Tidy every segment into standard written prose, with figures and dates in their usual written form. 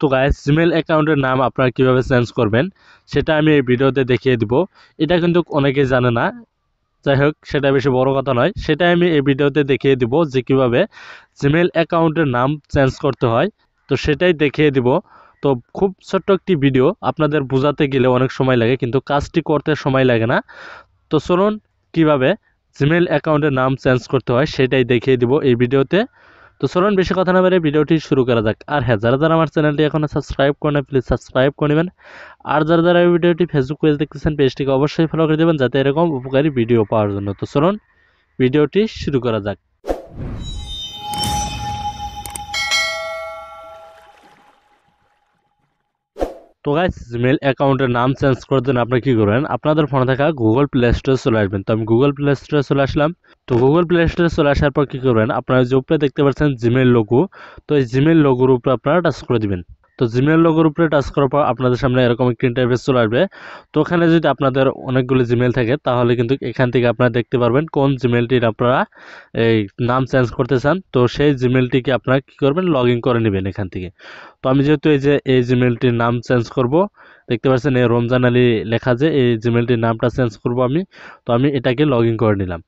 তো guys Gmail অ্যাকাউন্টের নাম আপনারা কিভাবে চেঞ্জ করবেন সেটা আমি এই ভিডিওতে দেখিয়ে দিব। এটা কিন্তু অনেকেই জানে না, যাই হোক সেটা বেশি বড় কথা নয়, সেটা আমি এই ভিডিওতে দেখিয়ে দিব যে কিভাবে জিমেল অ্যাকাউন্টের নাম চেঞ্জ করতে হয়। তো সেটাই দেখিয়ে দিব। তো খুব ছোট্ট একটি ভিডিও, আপনাদের বোঝাতে গেলে অনেক সময় লাগে কিন্তু কাজটি করতে সময় লাগে না। তো চলুন কিভাবে জিমেল অ্যাকাউন্টের নাম চেঞ্জ করতে হয় সেটাই দেখিয়ে দিব এই ভিডিওতে। তো চলুন বেশি কথা না বলে ভিডিওটি শুরু করা যাক। আর হ্যাঁ, যারা যারা আমার চ্যানেলটি এখনো সাবস্ক্রাইব করে না প্লিজ সাবস্ক্রাইব করে নেবেন। আর যারা যারা এই ভিডিওটি ফেসবুক পেজ দেখতেছেন পেজটিকে অবশ্যই ফলো করে দেবেন যাতে এরকম উপকারী ভিডিও পাওয়ার জন্য। তো চলুন ভিডিওটি শুরু করা যাক। তো গাইস জিমেল অ্যাকাউন্টের নাম চেঞ্জ করার জন্য আপনি কি করবেন, আপনাদের ফোনে থাকা গুগল প্লে স্টোরে চলে আসবেন। তো আমি গুগল প্লে স্টোরে চলে আসলাম। তো গুগল প্লে স্টোরে চলে আসার পর কি করবেন, আপনারা যে উপরে দেখতে পাচ্ছেন জিমেল লোগো, তো এই জিমেল লোগোর উপরে আপনারা টাচ করে দিবেন। তো জিমেল লোগোর উপরে টাচ করার পর আপনাদের সামনে এরকম একটি ইন্টারফেস চলে আসবে। তো ওখানে যদি আপনাদের অনেকগুলো জিমেল থাকে তাহলে কিন্তু এখান থেকে আপনারা দেখতে পারবেন কোন জিমেলটির আপনারা এই নাম চেঞ্জ করতে চান। তো সেই জিমেলটিকে আপনারা কি করবেন, লগ ইন করে নেবেন এখান থেকে। তো আমি যেহেতু এই জিমেলটির নাম চেঞ্জ করব, দেখতে পাচ্ছেন এই রমজান আলী লেখা, যে এই জিমেলটির নামটা চেঞ্জ করব আমি। তো আমি এটাকে লগ ইন করে নিলাম।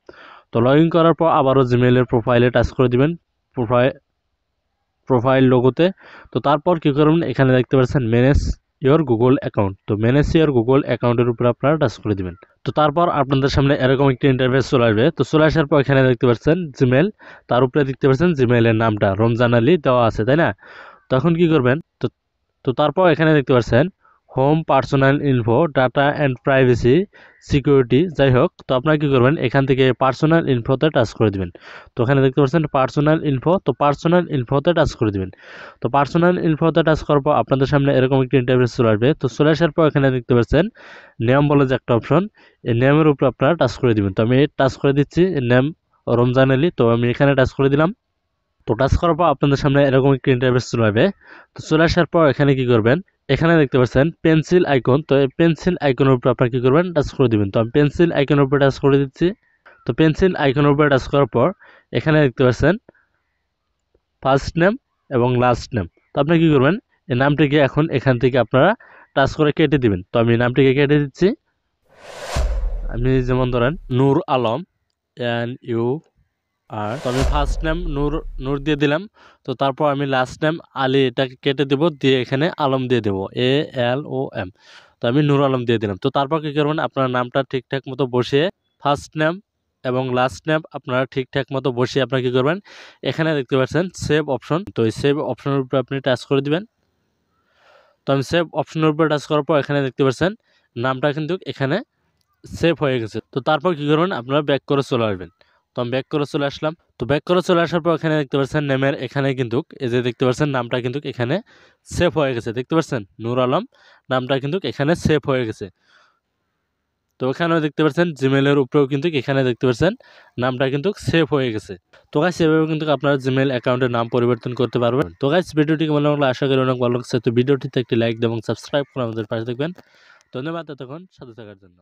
তো লগ ইন করার পর আবারও জিমেলের প্রোফাইলে টাচ করে দিবেন, প্রোফাইল লোগোতে। তো তারপর কি করবেন, এখানে দেখতে পাচ্ছেন ম্যানেজ ইওর গুগল অ্যাকাউন্ট, তো ম্যানেজ ইওর গুগল অ্যাকাউন্টের উপরে আপনারা টাচ করে দিবেন। তো তারপর আপনাদের সামনে এরকম একটি ইন্টারফেস চলে আসবে। তো চলে আসার পর এখানে দেখতে পাচ্ছেন জিমেল, তার উপরে দেখতে পাচ্ছেন জিমেলের নামটা রমজান আলী দেওয়া আছে, তাই না? তখন কি করবেন, তো তো তারপর এখানে দেখতে পাচ্ছেন home, personal info, data and privacy, security, যাই হোক। তো আপনারা কি করবেন, এখান থেকে পার্সোনাল ইনফোতে টাচ করে দিবেন। তো এখানে দেখতে পাচ্ছেন পার্সোনাল ইনফো, তো পার্সোনাল ইনফোতে টাচ করে দিবেন। তো পার্সোনাল ইনফোতে টাচ করার পর আপনাদের সামনে এরকম একটি ইন্টারফেস চলে আসবে। তো চলে আসার পর এখানে দেখতে পাচ্ছেন নেম বলে যে একটা অপশন, এই নেমের উপর আপনারা টাচ করে দিবেন। তো আমি টাচ করে দিচ্ছি, নেম রমজান আলী, তো আমি এখানে টাচ করে দিলাম। তো টাচ করার পর আপনাদের সামনে এরকম একটি ইন্টারফেস চলে আসবে। তো চলে আসার পর এখানে কি করবেন, এখানে দেখতে পাচ্ছেন পেন্সিল আইকন, তো এই পেন্সিল আইকনের উপর আপনারা কি করবেন, টাচ করে দিবেন। তো আমি পেন্সিল আইকনের উপর টাচ করে দিচ্ছি। তো পেন্সিল আইকনের উপর টাচ করার পর এখানে দেখতে পাচ্ছেন ফার্স্ট নেম এবং লাস্ট নেম। তো আপনি কি করবেন, এই নামটিকে এখন এখান থেকে আপনারা টাচ করে কেটে দিবেন। তো আমি নামটিকে কেটে দিচ্ছি। আমি যেমন ধরেন নূর আলম, NU, আর তো আমি ফার্স্ট নেম নূর নূর দিয়ে দিলাম। তো তারপর আমি লাস্ট নেম আলী, এটাকে কেটে দেব, দিয়ে এখানে আলম দিয়ে দেবো, ALOM। তো আমি নূর আলম দিয়ে দিলাম। তো তারপর কি করবেন, আপনার নামটা ঠিকঠাক মতো বসিয়ে ফার্স্ট নেম এবং লাস্ট নেম আপনারা ঠিকঠাক মতো বসিয়ে আপনারা কি করবেন, এখানে দেখতে পাচ্ছেন সেভ অপশন, তো এই সেভ অপশনের উপরে আপনি টাচ করে দিবেন। তো আমি সেভ অপশনের উপরে টাচ করার পর এখানে দেখতে পাচ্ছেন নামটা কিন্তু এখানে সেভ হয়ে গেছে। তো তারপর কি করবেন, আপনারা ব্যাক করে চলে আসবেন। তো আমি ব্যাক করে চলে আসলাম। তো ব্যাক করে চলে আসার পর এখানে দেখতে পাচ্ছেন নেমের এখানে কিন্তু এই যে দেখতে পাচ্ছেন নামটা কিন্তু এখানে সেভ হয়ে গেছে, দেখতে পাচ্ছেন নূর আলম নামটা কিন্তু এখানে সেভ হয়ে গেছে। তো এখানেও দেখতে পাচ্ছেন জিমেলের উপরেও কিন্তু এখানে দেখতে পাচ্ছেন নামটা কিন্তু সেভ হয়ে গেছে। তো গাইস এভাবে কিন্তু আপনারা জিমেল অ্যাকাউন্টের নাম পরিবর্তন করতে পারবেন। তো গাইস ভিডিওটি কেমন লাগলো, আশা করি অনেক ভালো লাগছে। তো ভিডিওটিতে একটি লাইক এবং সাবস্ক্রাইব করে আমাদের পাশে থাকবেন। ধন্যবাদ এতক্ষণ সাথে থাকার জন্য।